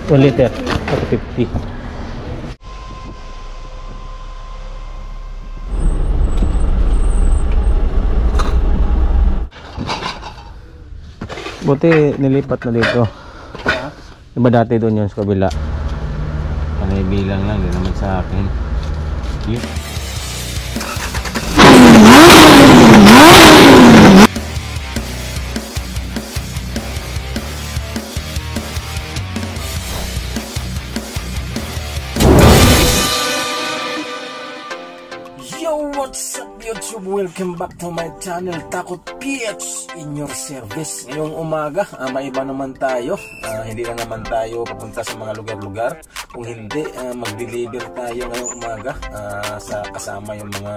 1 liter, 150. Buti nilipat na dito. Diba dati doon yun sa kabila? Panay bilang lang, di naman sa akin. Yun. Yo, what's up YouTube? Welcome back to my channel, Takot PH in your service. Ngayong umaga, maiba naman tayo. Hindi na naman tayo papunta sa mga lugar-lugar. Kung hindi, mag-deliver tayo ngayong umaga sa kasama yung mga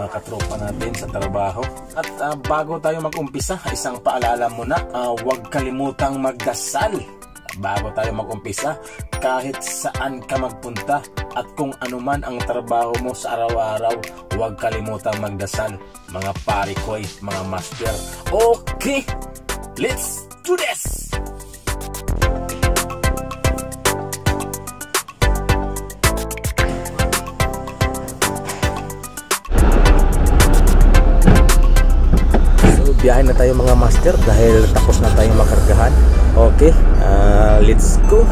katropa natin sa trabaho. At bago tayo mag-umpisa, isang paalala muna, huwag kalimutang magdasal. Bago tayo mag-umpisa, kahit saan ka magpunta at kung ano man ang trabaho mo sa araw-araw, huwag kalimutang magdasal, mga pare ko'y, mga master. Okay, let's do this! So, biyahe na tayo mga master dahil tapos na tayong makargahan. Okay, let's go!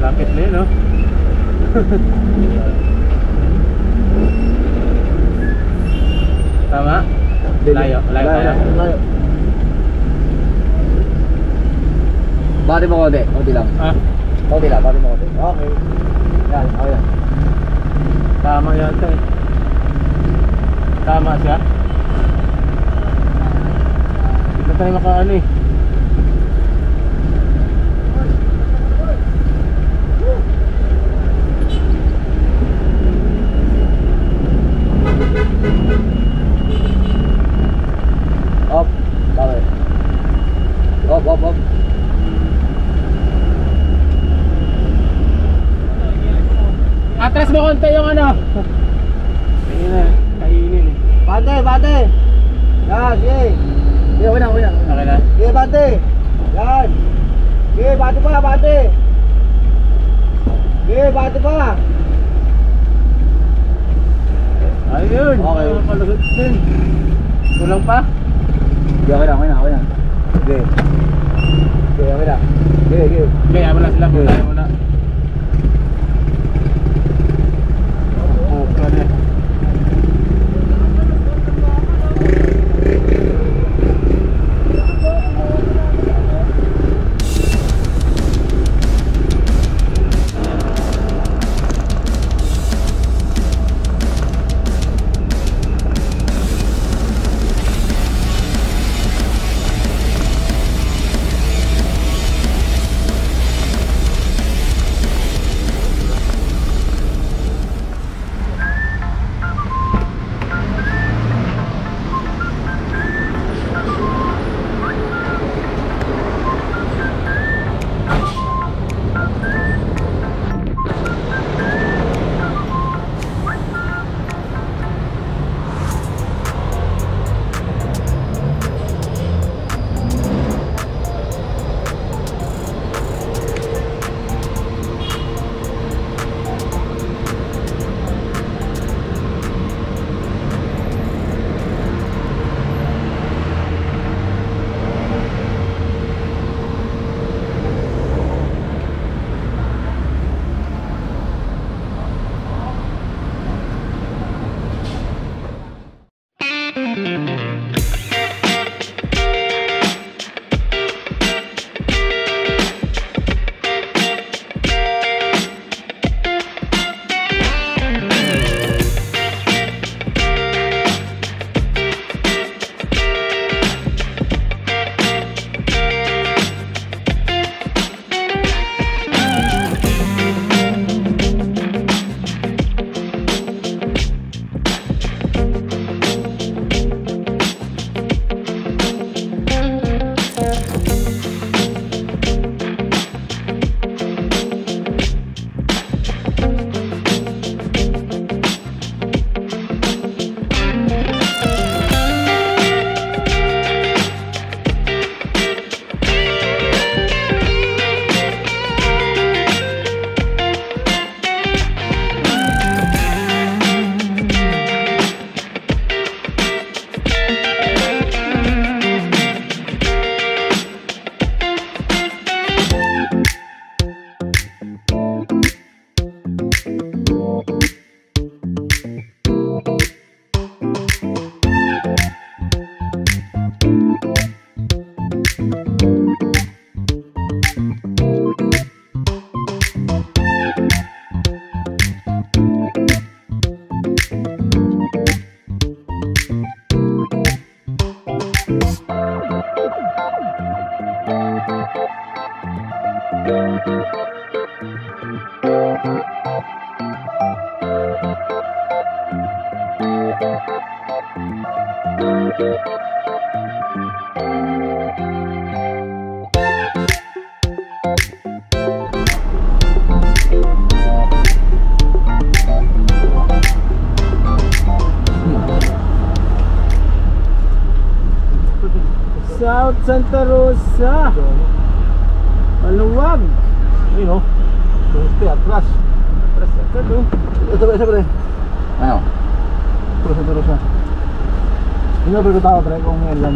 Lapit na yun, no? Tama? Layo tayo. Bati mo konti, konti lang. Konti lang, bati mo konti. Okay. Yan, okay yan. Tama yata eh. Tama siya? Hindi tayo makaano eh. Op, bakit? Op. Atras mo konti yung ano. Kainin eh. Bate! Yan, sige. Sige, okay na. Okay na? Sige, bate! Yan! Sige, bate pa! Sige, bate pa! Ayun! Okay. Kalagot din. Kulang pa? Sige, okay na. Sige. Sige, okay na. Sige. Okay, ama na sila. Puntahan muna. Okay. South Santa Rosa. Maluwag. Ayun oh. Atras. Atras agad oh. Ito pre. Ano? Ito Santa Rosa. Hindi na ko tao pre kung ilan.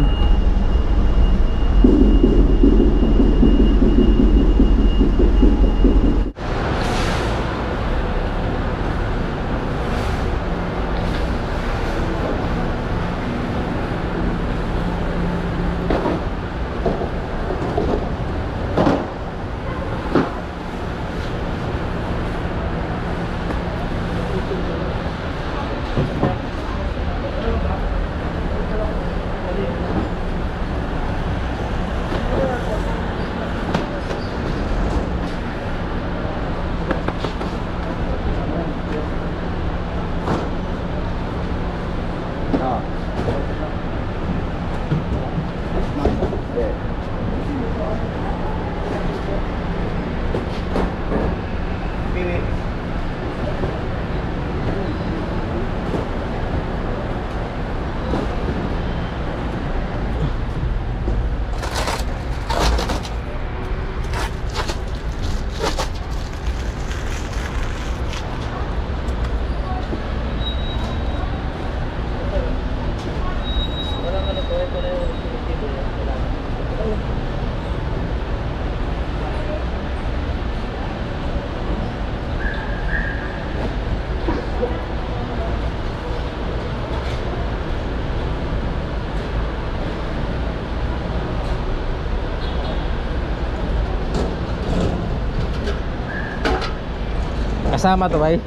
Kasama to bay?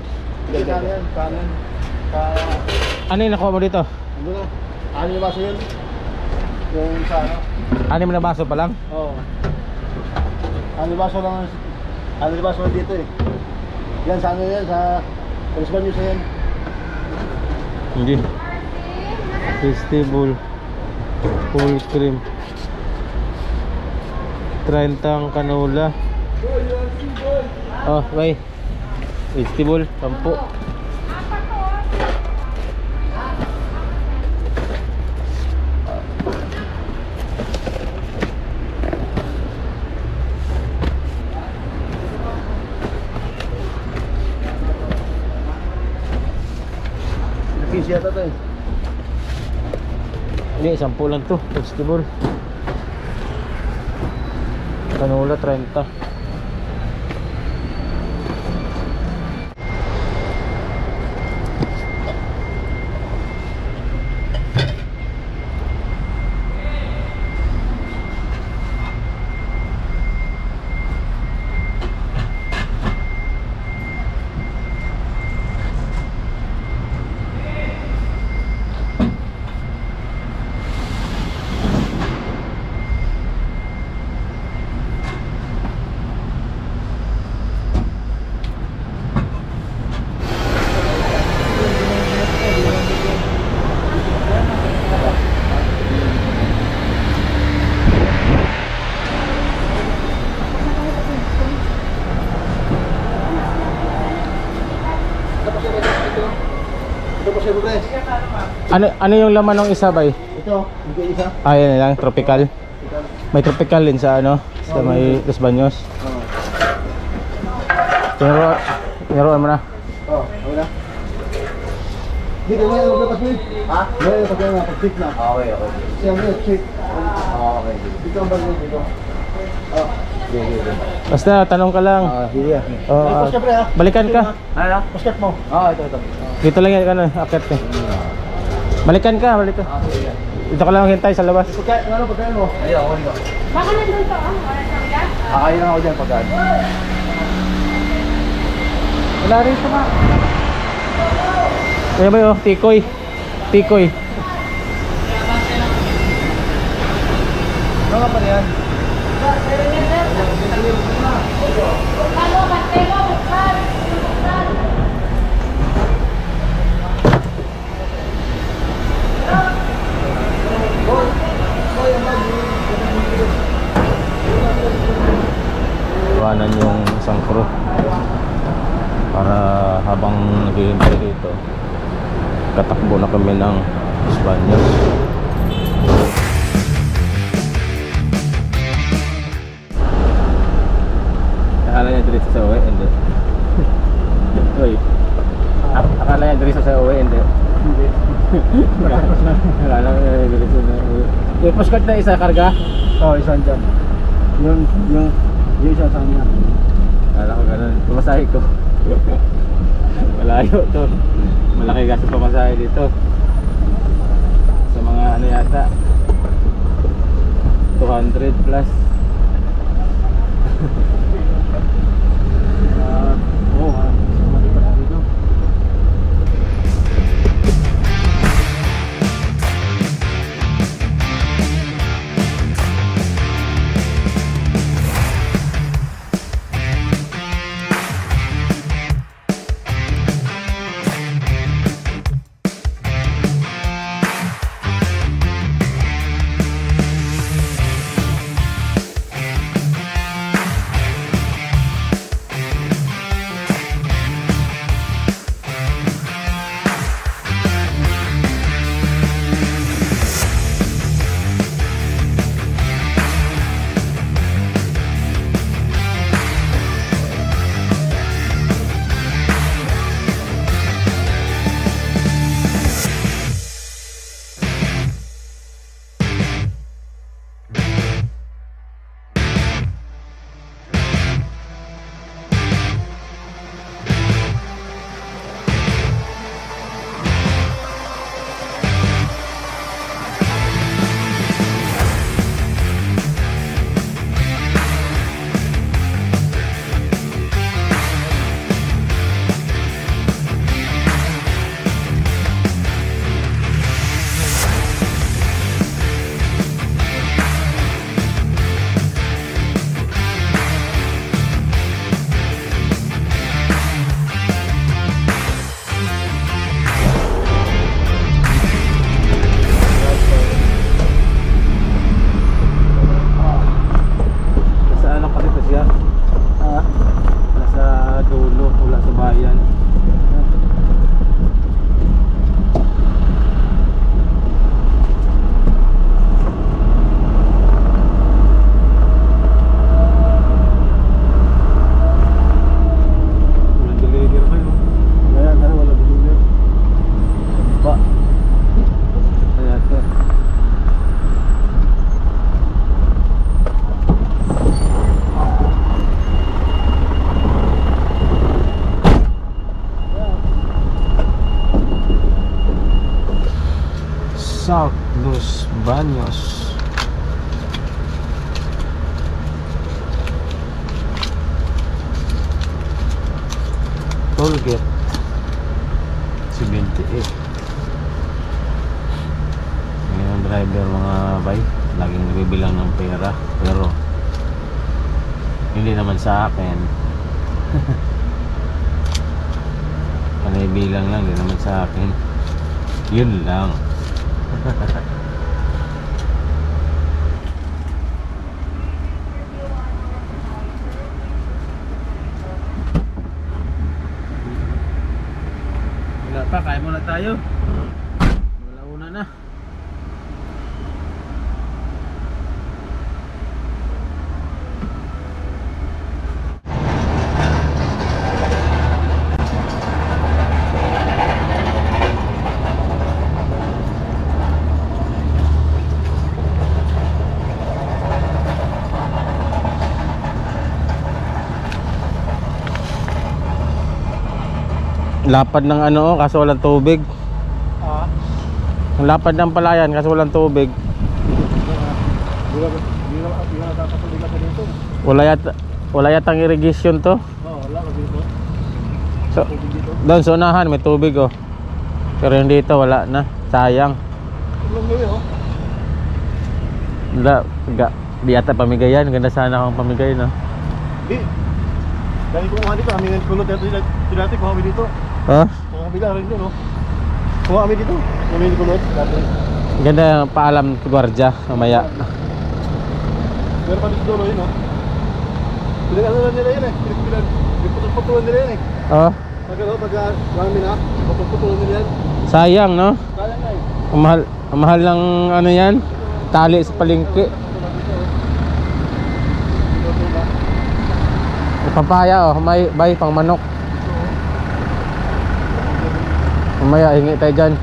Hindi yan, kanan. Ano yung nakuha mo dito? Ano na? Ano yung baso yun? Yung sa ano? Anim na baso pa lang? Oo. Ano yung baso lang? Ano yung baso lang dito eh? Yan sa ano yan? Sa Principal News yan. Hindi. Festival full cream 30 ang canola. Oh, bay. Festival 10. Pinsi yata to eh. Hindi, 10 lang to. Festival canola 30. Ito po siya bro. Ano yung laman ng isa bay? Ito, hindi isa. Ah, yan lang, tropical. May tropical din sa ano, sa may Los Baños. Oo. Tinuruan mo na. Oo, okay na. Dito mo yung maglapas mo eh. Ha? Ngayon, pag yan, pag-check na. Okay, okay. Siya mo yung check. Okay. Dito ang bagay dito. Oh. Sige. Basta tanong ka lang. Sige. Oh, Paskat pre ha. balikan ka. Ano? Paskat mo. Ito. Dito lang yan ano, akit eh. Balikan ka, balik ka. Sige. Dito ka lang hintay sa labas. Pagkain mo? Ayun, ako nito. Baka nandun to, wala siyang gas? Kakain lang ako dyan pagkain. Wala rin ito ma. Kaya ba yun? Tikoy. Tikoy. Ano nga pa yan? Ano, pastelo, bukal. hintay dito. Katakbo na kami ng Espanyol. Akala niya diretso sa uwi, hindi. Uy, akala niya diretso sa uwi, hindi. Hindi. Akala niya diretso na uwi. Yung pushcart na isa karga? Oo, isang dyan. Yung isa sa kanya. Akala ko ganun, pumasahe ko. Malayo to. Malaki gas pa pamasahe dito. Sa mga ano yata 200 plus. Oo, malipat na dito. South Los Baños. Tollgate 78. Ngayon driver mga bay, laging nagbibilang ng pera, pero hindi naman sa akin. Panay bilang lang, hindi naman sa akin. Yun lang. Wala pa, kaya muna tayo. Wala una na. Lapad ng ano, kaso walang tubig. Ang lapad ng palayan kaso walang tubig. Wala yatang irrigation to. Wala ka dito. So, doon sa unahan may tubig oh. Pero yung dito wala na. Sayang. Di yata pamigayan. Ganda sana akong pamigay no. Di. Dahil kung dito kami kulot dati kung kami dito. Ha? Kung kami rin dito no. Kung kami dito, kami kulot dati. Ganda yung paalam sa gwardiya mamaya. Pero pa dito no. Pinag-ano nila yun eh. Pinag-putulan nila yun eh. Oh, Pagka marami na, mapagputulong nila yan. Sayang, no? Kaya nga eh. Ang mahal ng ano yan, tali sa palengke. Papaya, oh, may bay pang manok. Mamaya hingi tayo dyan.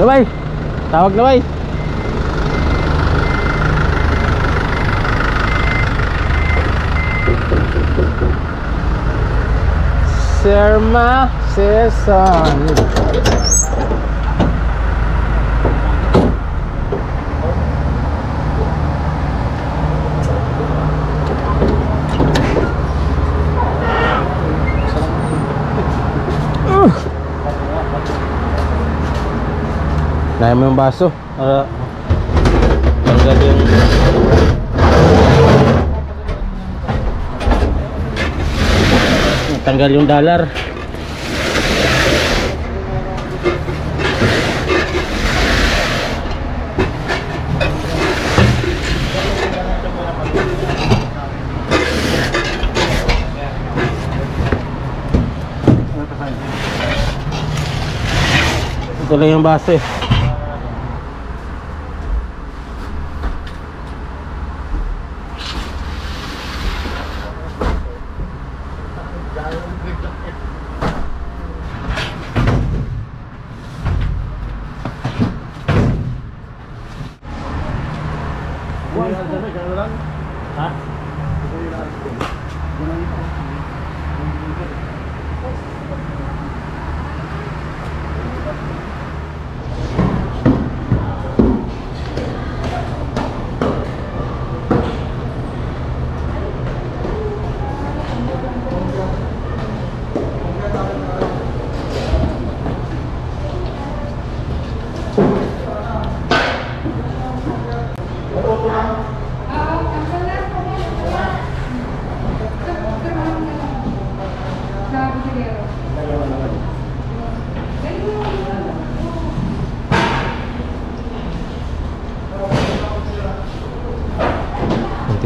Bay, tawag na bay. Serma Season. Nahin mo yung baso para tanggal yung tanggal yung dollar. Ito lang yung baso eh.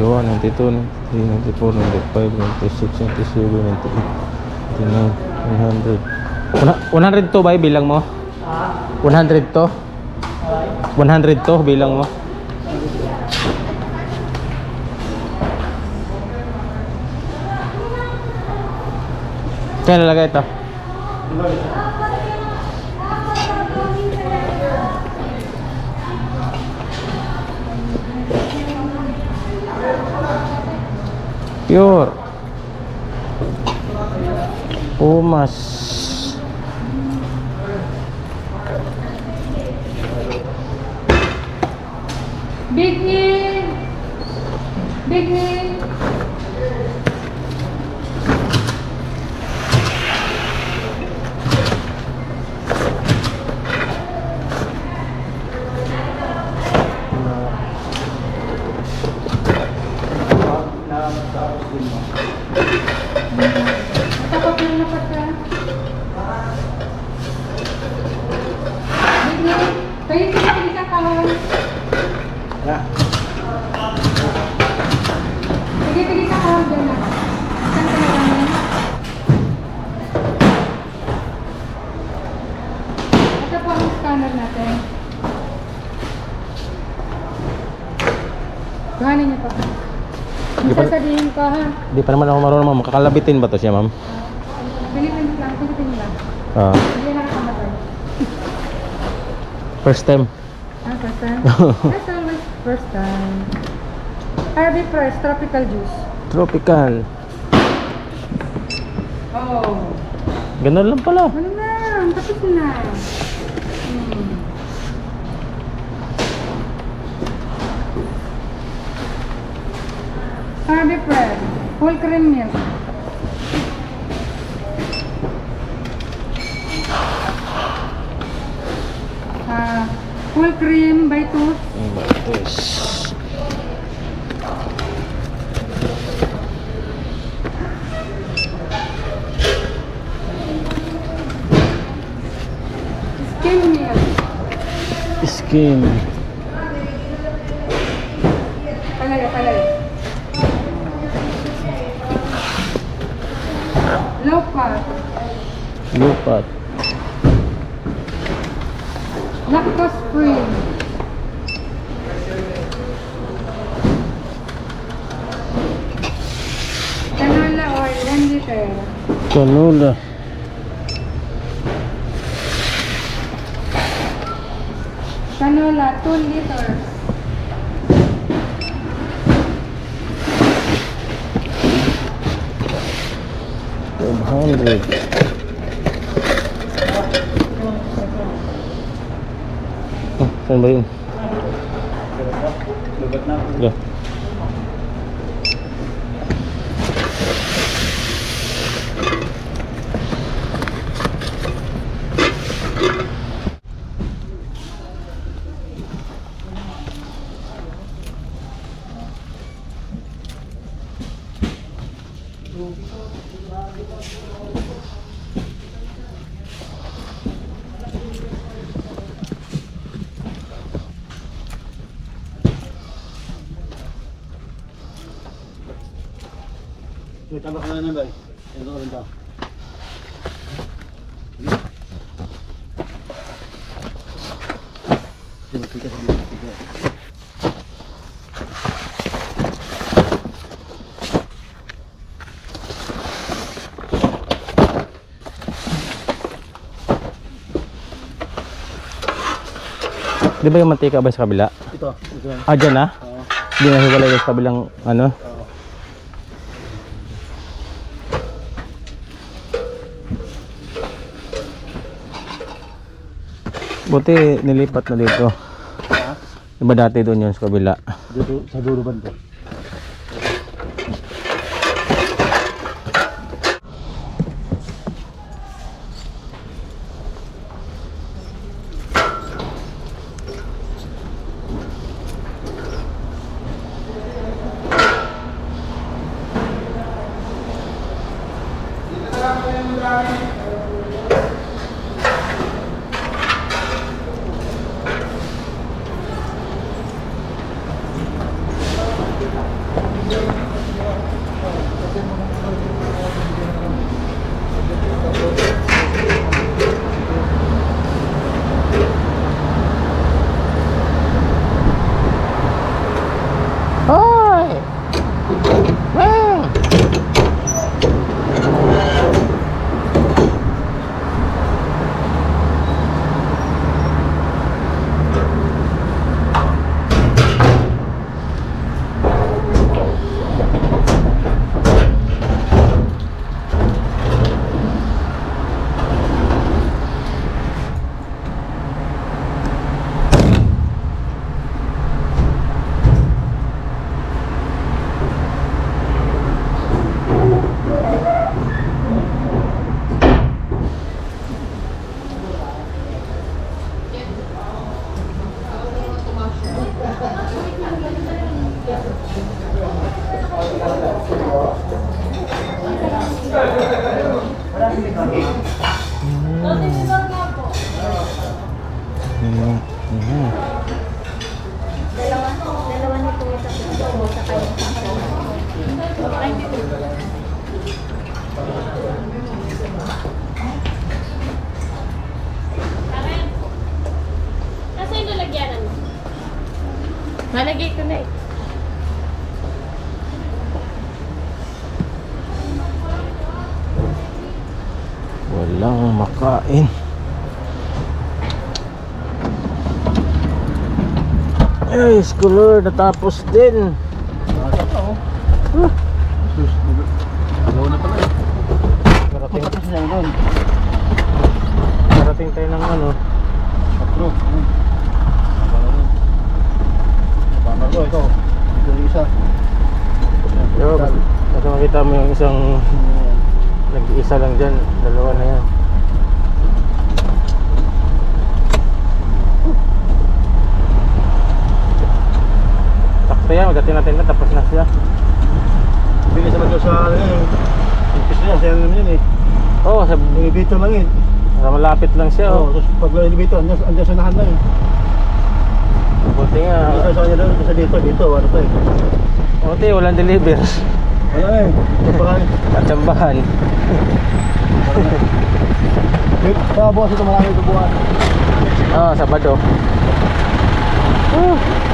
One, 92, 93, 94, 95, 96, 97, 98, 99, 100. 100 to ba bilang mo? 100 to? 100 to bilang mo? Kaya nalagay ito? Pure Pumas. Big E. Big E. Nakapapil na pa siya. Big E. Kayo sinapili ka kahon. Sige ka kahon dyan na. Saan ka naman? Ito po ang scanner natin. Kuhanin niyo pa. Sasabihin ko ha. Di pa naman ako marunong, ma'am. Kakalabitin ba to siya, ma'am? Pilipin lang. Hindi nakakamatay. First time. First time? That's always first time. RB Fresh, tropical juice. Tropical. Oh. Ganun lang pala. Ano na? Tapos na. RB Fresh, full cream milk. Full cream by 2. Skin. Palay. Lopat. Lupat. Lactose free. Canola oil, 1 liter. Canola. Canola, 2 liters. $100. Oh, saan ba yun? Yeah. Tambah ka na lang, bay. Ito rin daw. Di ba yung mantika ba sa kabila? Ito yan. Ah, dyan na? Oo. Hindi na hiwalay sa kabilang ano? Buti nilipat na dito. Diba dati doon yun sa kabila? Dito sa dulo banda. Dalawa nito sa pito sa kayong Nasa yung lalagyanan mo? Malagay ko na eh. Walang makain. Ay, scholar, natapos din. Ano na pala eh. Karating, Tapos na yun. karating tayo ng ano. Patro. Paano ko ito? Ito yung isa. Yo, basta makita mo yung isang nag-iisa lang dyan. Dalawa na yan. Sakto yan, magating natin na. Tapos na siya. Bigay sa mga sa ano yun. Impis na yan. Sayang naman yun eh. Oo, sa Elevator lang yun. malapit lang siya. Oo, Oh. tapos pag elevator, andyan sa nahan lang yun. Buti nga. Sa kanya doon, kasi dito, ano pa eh. Buti, walang deliver. Wala eh, kumbakan. Katsambahan. Boss, ito marami ito buwan. Sabado. Uwi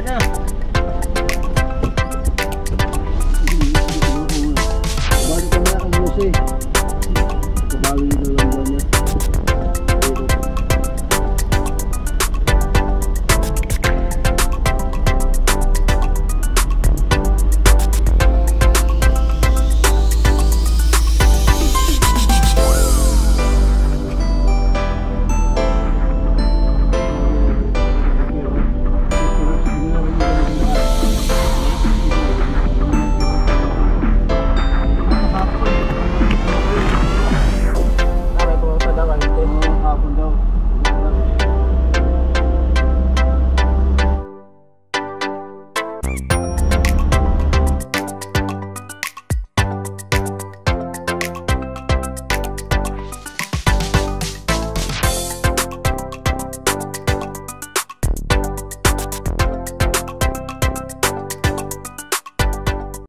na.